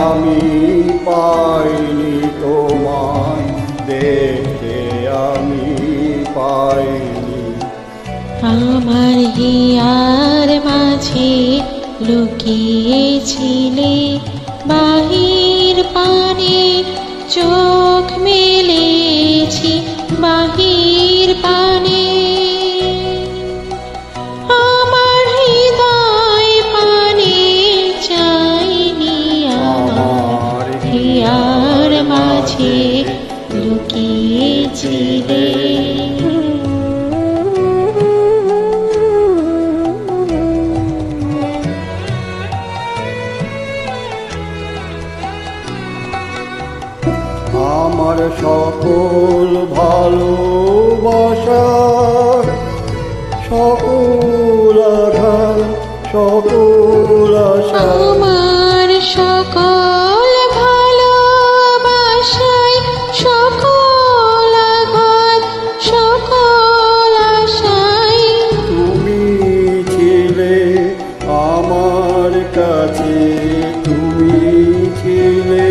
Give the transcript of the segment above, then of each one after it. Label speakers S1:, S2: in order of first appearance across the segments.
S1: আমি পাইনি তোমায়, দেখতে আমি পাইনি।
S2: আমার হিয়ার মাঝে লুকিয়েছিলে, বাহির পানে চোখ মেলেছি, বাহির পানে। আমার হৃদয় পানে চাইনি, আমার হিয়ার মাঝে লুকিয়েছিলে।
S1: আমার সকল ভালোবাসার সকল আঘাত, সকল আশা,
S2: আমার সকল ভালোবাসায় সকল আঘাত, সকল আশায়
S1: তুমি ছিলে আমার কাছে, তুমি ছিলে।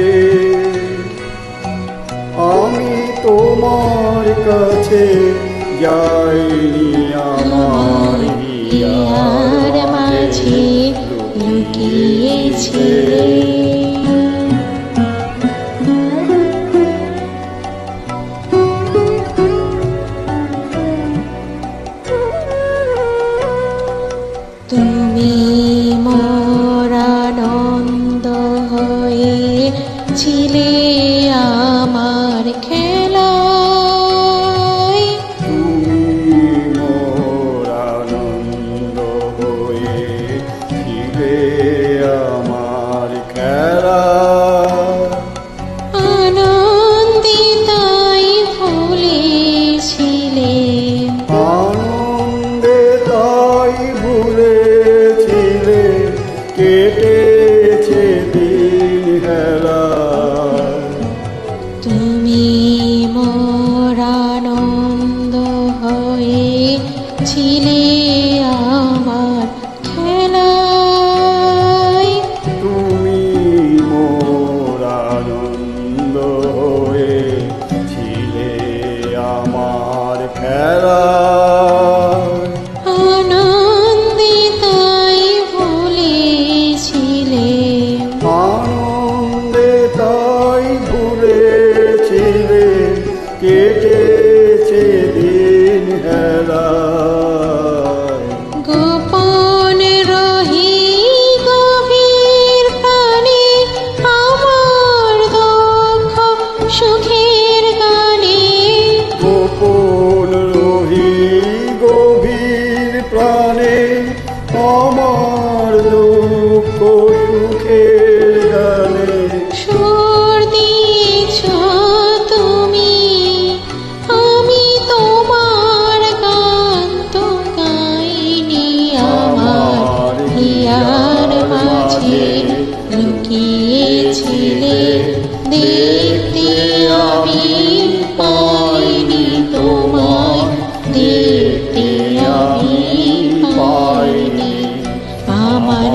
S1: আমি তোমার কাছে যাইনি, আমার
S2: হিয়ার মাঝে লুকিয়েছিলে। তুমি মোর আনন্দ হয়ে ছিলে আমার খেলায়,
S1: তুমি মোর আনন্দ হয়ে ছিলে আমার খেলা।
S2: আনন্দিতাই ভুলেছিলে,
S1: আনন্দে তাই ভুলেছিলে, কেটেছে দিন হেলা।
S2: তুমি মোর আনন্দ হয়ে ছিলে আমার খেলায়,
S1: তুমি মোর আনন্দ হয়ে ছিলে আমার খেলা।
S2: আনন্দিতাই ভুলেছিলে,
S1: আনন্দে তাই ভুলেছিলে, কেটেছে দিন হেলায়।
S2: গোপন রহি গভীর প্রাণে আমার দুঃখ সুখের গানে,
S1: গোপন রহি গভীর প্রাণে আমার দুঃখ সুখের গানে।
S2: সুর দিয়েছ তুমি, আমি তোমার গান তো গাইনি। আমার হিয়ার মাঝে লুকিয়েছিলে, দেখতে আমি পাইনি তোমায়, দেখতে আমি পাইনি। আমার